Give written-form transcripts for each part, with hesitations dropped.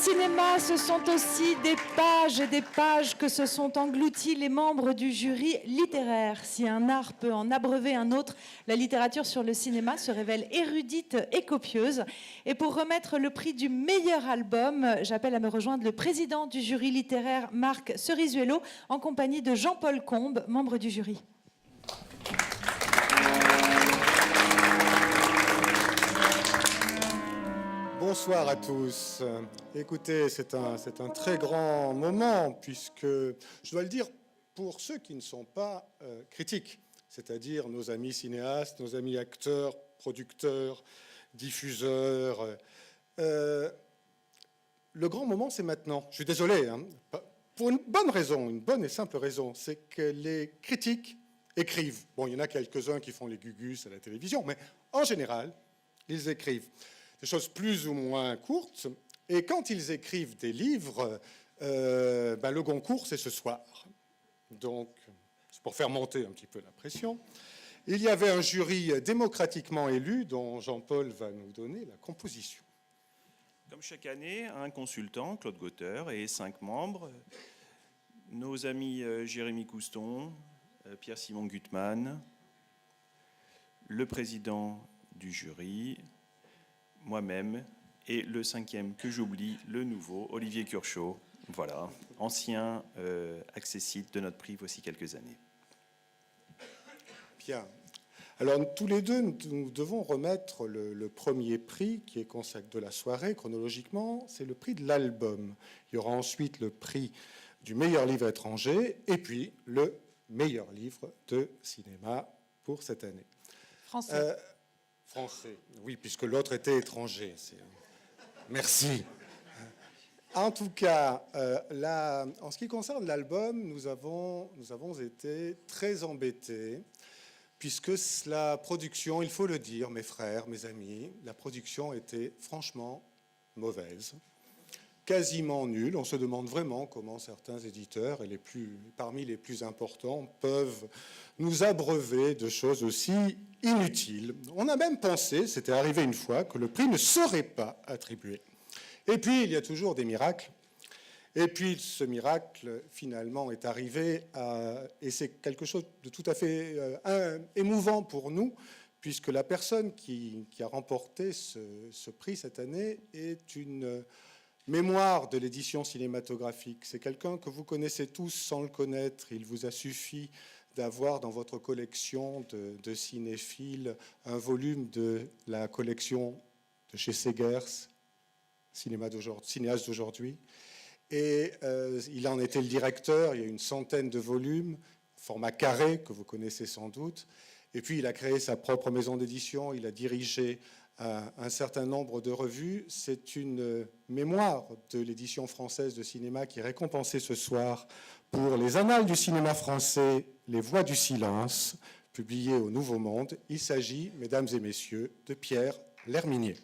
cinéma, ce sont aussi des pages que se sont engloutis les membres du jury littéraire. Si un art peut en abreuver un autre, la littérature sur le cinéma se révèle érudite et copieuse. Et pour remettre le prix du meilleur album, j'appelle à me rejoindre le président du jury littéraire, Marc Cerizuelo, en compagnie de Jean-Paul Combes, membre du jury. Bonsoir à tous. Écoutez, c'est un très grand moment puisque, je dois le dire, pour ceux qui ne sont pas critiques, c'est-à-dire nos amis cinéastes, nos amis acteurs, producteurs, diffuseurs, le grand moment, c'est maintenant. Je suis désolé, hein, pour une bonne raison, une bonne et simple raison, c'est que les critiques écrivent. Bon, il y en a quelques-uns qui font les gugus à la télévision, mais en général, ils écrivent des choses plus ou moins courtes, et quand ils écrivent des livres, le Goncourt, c'est ce soir. Donc, c'est pour faire monter un petit peu la pression. Il y avait un jury démocratiquement élu, dont Jean-Paul va nous donner la composition. Comme chaque année, un consultant, Claude Gauteur, et 5 membres, nos amis Jérémy Couston, Pierre-Simon Gutmann, le président du jury, moi-même, et le 5e que j'oublie, le nouveau, Olivier Curchod, voilà, ancien accessite de notre prix voici quelques années. Bien. Alors, tous les deux, nous devons remettre le premier prix qui est consacré de la soirée, chronologiquement, c'est le prix de l'album. Il y aura ensuite le prix du meilleur livre étranger et puis le meilleur livre de cinéma pour cette année. Français. Français, oui, puisque l'autre était étranger. Merci. En tout cas, en ce qui concerne l'album, nous avons été très embêtés, puisque la production, il faut le dire, mes frères, mes amis, la production était franchement mauvaise, quasiment nulle. On se demande vraiment comment certains éditeurs, et parmi les plus importants, peuvent nous abreuver de choses aussi inutiles. On a même pensé, c'était arrivé une fois, que le prix ne serait pas attribué. Et puis, il y a toujours des miracles. Et puis, ce miracle, finalement, est arrivé, et c'est quelque chose de tout à fait émouvant pour nous, puisque la personne qui a remporté ce prix cette année est une mémoire de l'édition cinématographique. C'est quelqu'un que vous connaissez tous sans le connaître. Il vous a suffi d'avoir dans votre collection de cinéphiles un volume de la collection de chez Segers, cinéaste d'aujourd'hui. Et il en était le directeur. Il y a une centaine de volumes, format carré, que vous connaissez sans doute. Et puis, il a créé sa propre maison d'édition. Il a dirigé un certain nombre de revues. C'est une mémoire de l'édition française de cinéma qui est récompensée ce soir pour les Annales du cinéma français, Les Voix du silence, publié au Nouveau Monde. Il s'agit, mesdames et messieurs, de Pierre L'Herminier.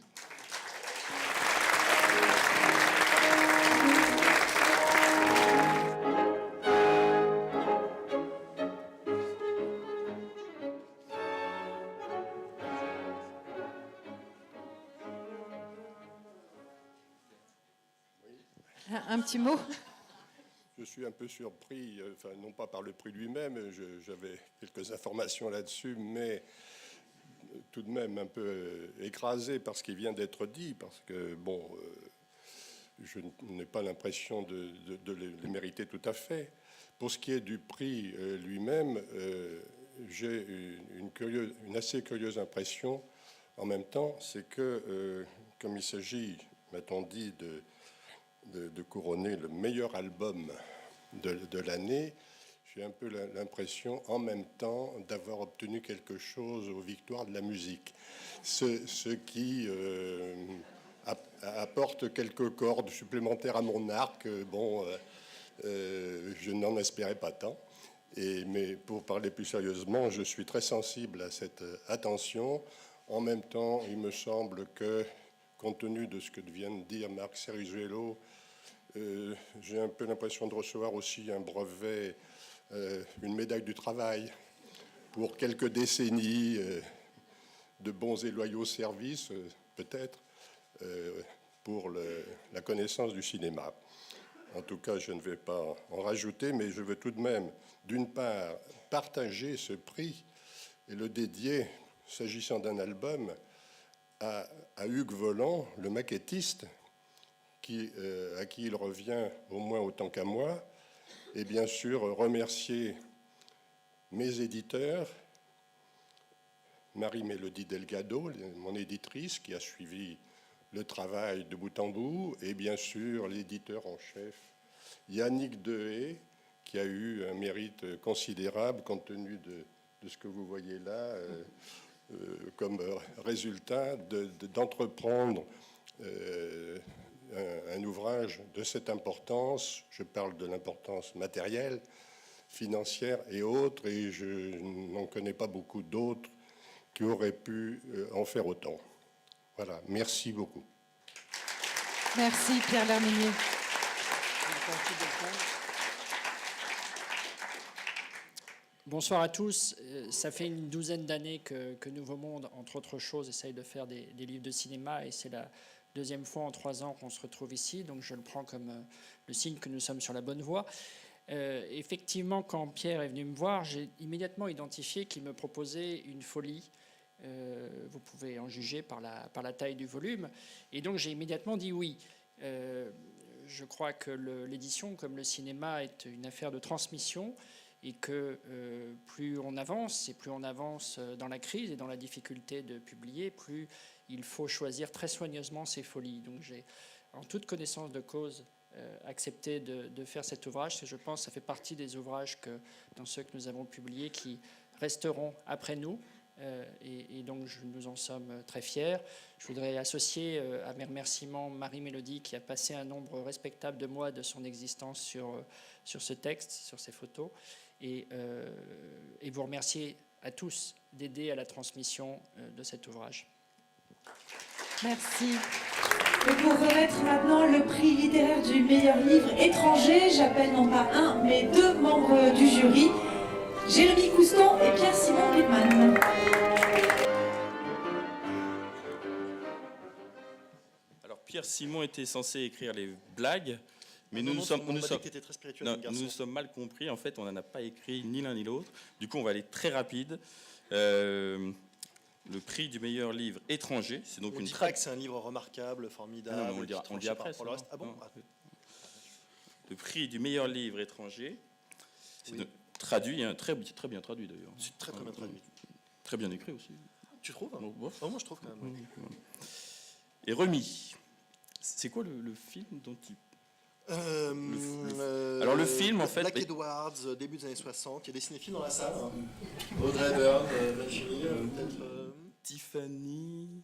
Un petit mot. Je suis un peu surpris, enfin, non pas par le prix lui-même, j'avais quelques informations là-dessus, mais tout de même un peu écrasé par ce qui vient d'être dit, parce que, bon, je n'ai pas l'impression de les mériter tout à fait. Pour ce qui est du prix lui-même, j'ai une assez curieuse impression en même temps, c'est que, comme il s'agit, m'a-t-on dit, de couronner le meilleur album de l'année, j'ai un peu l'impression en même temps d'avoir obtenu quelque chose aux victoires de la musique, ce qui apporte quelques cordes supplémentaires à mon arc. Bon, je n'en espérais pas tant, mais pour parler plus sérieusement, je suis très sensible à cette attention. En même temps, il me semble que, compte tenu de ce que vient de dire Marc Cerizuelo, j'ai un peu l'impression de recevoir aussi un brevet, une médaille du travail pour quelques décennies de bons et loyaux services, peut-être. pour la connaissance du cinéma. En tout cas, je ne vais pas en rajouter, mais je veux tout de même, d'une part, partager ce prix et le dédier, s'agissant d'un album, à Hugues Voland, le maquettiste, à qui il revient au moins autant qu'à moi, et bien sûr remercier mes éditeurs, Marie-Mélodie Delgado, mon éditrice, qui a suivi le travail de bout en bout, et bien sûr l'éditeur en chef, Yannick Dehaye, qui a eu un mérite considérable compte tenu de ce que vous voyez là comme résultat d'entreprendre un ouvrage de cette importance. Je parle de l'importance matérielle, financière et autres, et je n'en connais pas beaucoup d'autres qui auraient pu en faire autant. Voilà, merci beaucoup. Merci Pierre Lerminier. Bonsoir à tous. Ça fait une douzaine d'années que Nouveau Monde, entre autres choses, essaye de faire des livres de cinéma, et c'est la deuxième fois en 3 ans qu'on se retrouve ici, donc je le prends comme le signe que nous sommes sur la bonne voie. Effectivement, quand Pierre est venu me voir, j'ai immédiatement identifié qu'il me proposait une folie. Vous pouvez en juger par la taille du volume. Et donc j'ai immédiatement dit oui. Je crois que l'édition, comme le cinéma, est une affaire de transmission, et que plus on avance, et plus on avance dans la crise et dans la difficulté de publier, plus il faut choisir très soigneusement ses folies. Donc j'ai, en toute connaissance de cause, accepté de faire cet ouvrage. Je pense que ça fait partie des ouvrages dans ceux que nous avons publiés qui resteront après nous. Et donc nous en sommes très fiers. Je voudrais associer à mes remerciements Marie-Mélodie, qui a passé un nombre respectable de mois de son existence sur ce texte, sur ces photos, et vous remercier à tous d'aider à la transmission de cet ouvrage. Merci. Et pour remettre maintenant le prix littéraire du meilleur livre étranger, j'appelle non pas un, mais 2 membres du jury, Jérémy Couston et Pierre-Simon Gutmann. Alors Pierre Simon était censé écrire les blagues, mais nous nous sommes mal compris. En fait, on n'en a pas écrit ni l'un ni l'autre. Du coup, on va aller très rapide. Le prix du meilleur livre étranger, c'est donc on une dit pas que c'est un livre remarquable, formidable. Ah non, on le dit après. Pour le reste. Ah bon. Le prix du meilleur livre étranger, c'est oui. Traduit, hein, très bien traduit d'ailleurs. C'est très bien traduit. Très bien écrit aussi. Tu trouves? Bon, moi je trouve quand même. Et remis. C'est quoi le film dont il... Alors le film en fait... Black Edwards, début des années 60, il y a des cinéphiles dans la salle. Audrey Hepburn, peut-être... Tiffany...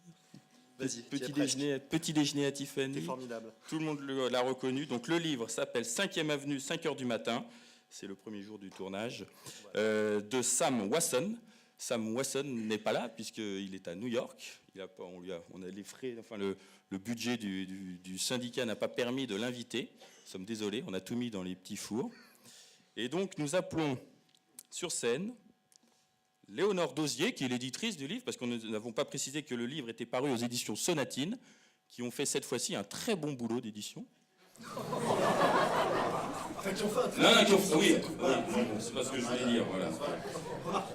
Vas-y, Petit déjeuner à Tiffany. C'est formidable. Tout le monde l'a reconnu. Donc le livre s'appelle 5e avenue, 5h du matin. C'est le premier jour du tournage. De Sam Wasson. Sam Wasson n'est pas là puisqu'il est à New York. On a les frais, enfin le budget du syndicat n'a pas permis de l'inviter. Nous sommes désolés, on a tout mis dans les petits fours. Et donc nous appelons sur scène Léonore Dauzier, qui est l'éditrice du livre, parce que nous n'avons pas précisé que le livre était paru aux éditions Sonatine, qui ont fait cette fois-ci un très bon boulot d'édition. Oui, c'est pas ce que je voulais dire. Voilà.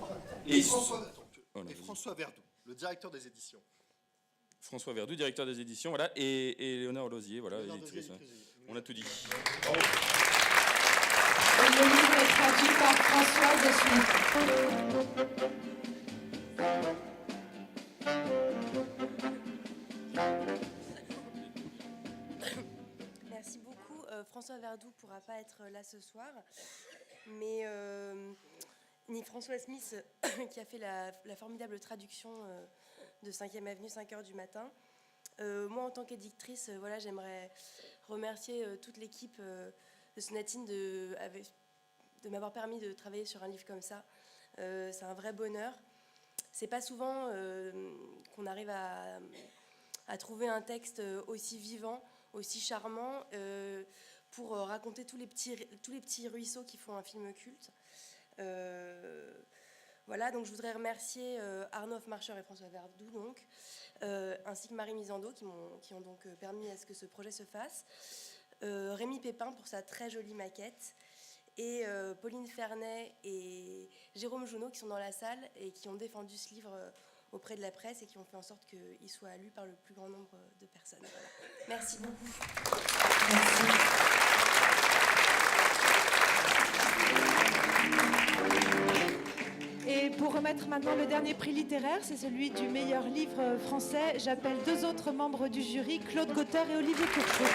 Et François Verdoux, le directeur des éditions. François Verdoux, directeur des éditions, voilà, et Léonore Dauzier, voilà, éditrice. On a tout dit. Et le livre est traduit par Françoise Smith. Merci beaucoup. François Verdoux ne pourra pas être là ce soir, mais ni François Smith, qui a fait la formidable traduction de 5e avenue, 5h du matin. Moi, en tant qu'éditrice, voilà, j'aimerais remercier toute l'équipe de Sonatine de m'avoir permis de travailler sur un livre comme ça. C'est un vrai bonheur. C'est pas souvent qu'on arrive à trouver un texte aussi vivant, aussi charmant, pour raconter tous les petits ruisseaux qui font un film culte. Voilà, donc je voudrais remercier Arnaud Hofmarcher et François Verdoux, donc, ainsi que Marie Misando, qui ont donc permis à ce que ce projet se fasse. Rémi Pépin pour sa très jolie maquette. Et Pauline Fernet et Jérôme Jounot qui sont dans la salle et qui ont défendu ce livre auprès de la presse et qui ont fait en sorte qu'il soit lu par le plus grand nombre de personnes. Voilà. Merci beaucoup. Merci. Et pour remettre maintenant le dernier prix littéraire, c'est celui du meilleur livre français. J'appelle 2 autres membres du jury, Claude Gauthier et Olivier Curchod.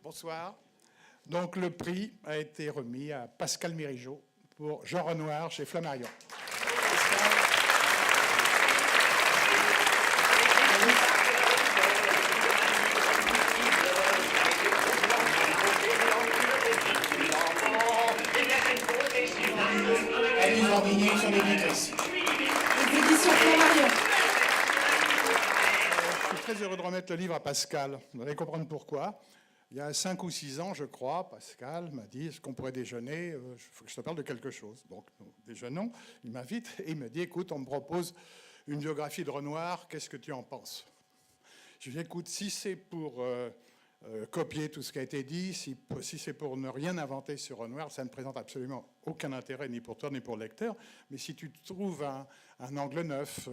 Bonsoir. Donc le prix a été remis à Pascal Mérigeau pour Jean Renoir chez Flammarion. Les éditions Flammarion. Je suis très heureux de remettre le livre à Pascal. Vous allez comprendre pourquoi. Il y a 5 ou 6 ans, je crois, Pascal m'a dit, est-ce qu'on pourrait déjeuner? Il faut que je te parle de quelque chose. Donc, nous déjeunons, il m'invite et il me dit, écoute, on me propose une biographie de Renoir, qu'est-ce que tu en penses? Je lui dis, écoute, si c'est pour copier tout ce qui a été dit, si c'est pour ne rien inventer sur Renoir, ça ne présente absolument aucun intérêt, ni pour toi, ni pour le lecteur. Mais si tu trouves un angle neuf,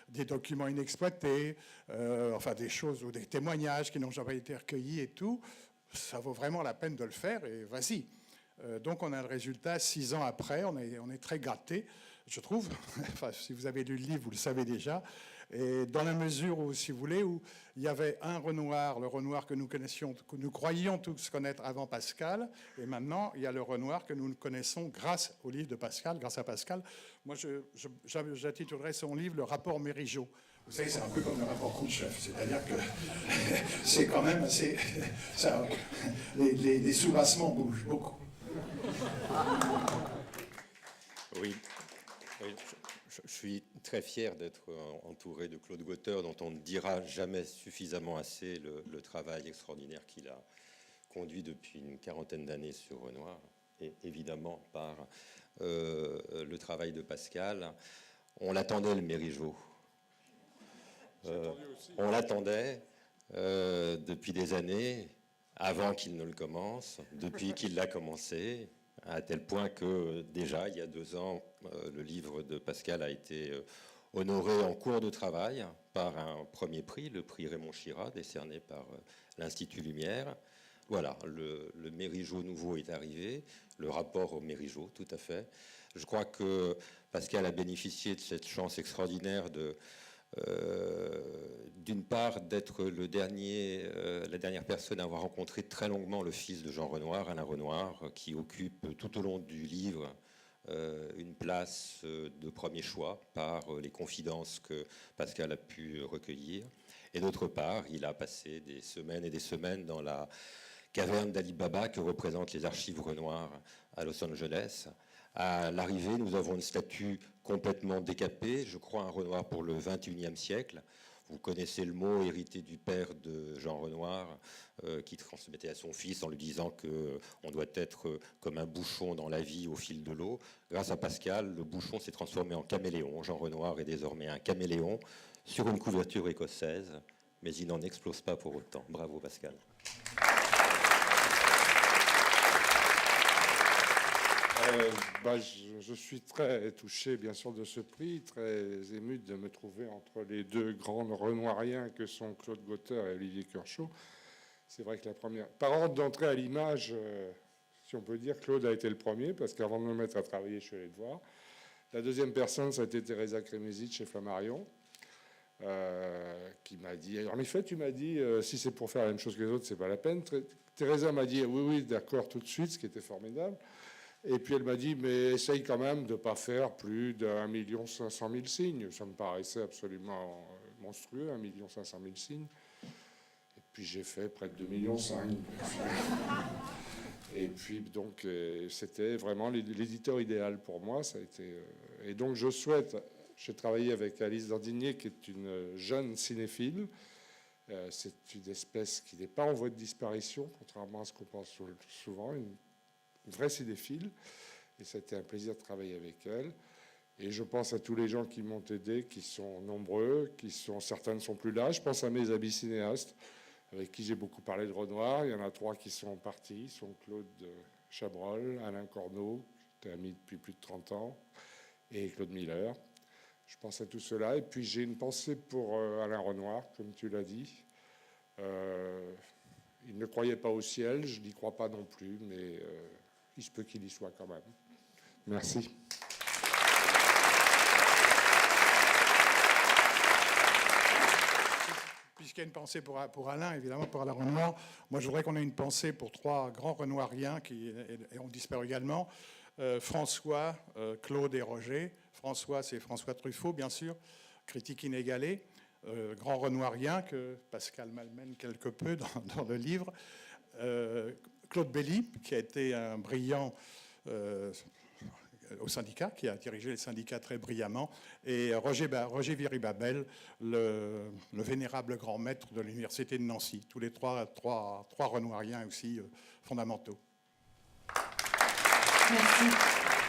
des documents inexploités, enfin des choses ou des témoignages qui n'ont jamais été recueillis et tout, ça vaut vraiment la peine de le faire et vas-y. Donc on a le résultat 6 ans après, on est très gâtés, je trouve. Enfin, si vous avez lu le livre, vous le savez déjà. Et dans la mesure où, si vous voulez, où il y avait un Renoir, le Renoir que nous connaissions, que nous croyions tous connaître avant Pascal, et maintenant il y a le Renoir que nous connaissons grâce au livre de Pascal, grâce à Pascal. Moi, j'intitulerais son livre Le rapport Mérigeau. Vous savez, c'est un peu comme le rapport Khrouchtchev, c'est-à-dire que c'est quand même assez... Ça, les soubassements bougent beaucoup. Oui. Je suis très fier d'être entouré de Claude Gauthier, dont on ne dira jamais suffisamment assez le travail extraordinaire qu'il a conduit depuis une 40aine d'années sur Renoir, et évidemment par le travail de Pascal. On l'attendait, le Mérigeau. On l'attendait depuis des années, avant qu'il ne le commence, depuis qu'il l'a commencé, à tel point que déjà, il y a 2 ans, le livre de Pascal a été honoré en cours de travail par un premier prix, le prix Raymond Chirat, décerné par l'Institut Lumière. Voilà, le Mérigeau nouveau est arrivé, le rapport au Mérigeau, tout à fait. Je crois que Pascal a bénéficié de cette chance extraordinaire d'une part d'être la dernière personne à avoir rencontré très longuement le fils de Jean Renoir, Alain Renoir, qui occupe tout au long du livre une place de premier choix par les confidences que Pascal a pu recueillir. Et d'autre part, il a passé des semaines et des semaines dans la caverne d'Ali Baba que représentent les archives Renoir à Los Angeles. À l'arrivée, nous avons une statue complètement décapée, je crois un Renoir pour le XXIe siècle. Vous connaissez le mot hérité du père de Jean Renoir, qui transmettait à son fils en lui disant qu'on doit être comme un bouchon dans la vie au fil de l'eau. Grâce à Pascal, le bouchon s'est transformé en caméléon. Jean Renoir est désormais un caméléon sur une couverture écossaise, mais il n'en explose pas pour autant. Bravo Pascal. Je suis très touché, bien sûr, de ce prix, très ému de me trouver entre les 2 grands renoiriens que sont Claude Gauthier et Olivier Curchod. C'est vrai que la première... Par ordre d'entrée à l'image, si on peut dire, Claude a été le premier, parce qu'avant de me mettre à travailler, je suis allé le voir. La deuxième personne, ça a été Teresa Crémézit chez Flammarion, qui m'a dit... En effet, tu m'as dit, si c'est pour faire la même chose que les autres, c'est pas la peine. Teresa m'a dit, oui, d'accord, tout de suite, ce qui était formidable. Et puis elle m'a dit, mais essaye quand même de ne pas faire plus d'1 500 000 signes. Ça me paraissait absolument monstrueux, 1 500 000 signes. Et puis j'ai fait près de 2,5 millions. Et puis donc c'était vraiment l'éditeur idéal pour moi. Ça a été, et donc j'ai travaillé avec Alice Dandinier, qui est une jeune cinéphile. C'est une espèce qui n'est pas en voie de disparition, contrairement à ce qu'on pense souvent. vraie cinéphile. Et c'était un plaisir de travailler avec elle. Et je pense à tous les gens qui m'ont aidé, qui sont nombreux, certains ne sont plus là. Je pense à mes amis cinéastes, avec qui j'ai beaucoup parlé de Renoir. Il y en a 3 qui sont partis, sont Claude Chabrol, Alain Corneau, qui était ami depuis plus de 30 ans, et Claude Miller. Je pense à tout cela. Et puis j'ai une pensée pour Alain Renoir, comme tu l'as dit. Il ne croyait pas au ciel, je n'y crois pas non plus, mais il se peut qu'il y soit quand même. Merci. Puisqu'il y a une pensée pour Alain, évidemment, pour Alain Renoir, moi je voudrais qu'on ait une pensée pour 3 grands renoiriens qui ont disparu également. François, Claude et Roger. François, c'est François Truffaut, bien sûr, critique inégalé, grand renoirien que Pascal malmène quelque peu dans le livre. Claude Belly, qui a été un brillant au syndicat, qui a dirigé le syndicat très brillamment, et Roger Viry-Babel, le vénérable grand maître de l'université de Nancy. Tous les trois renoiriens aussi fondamentaux. Merci.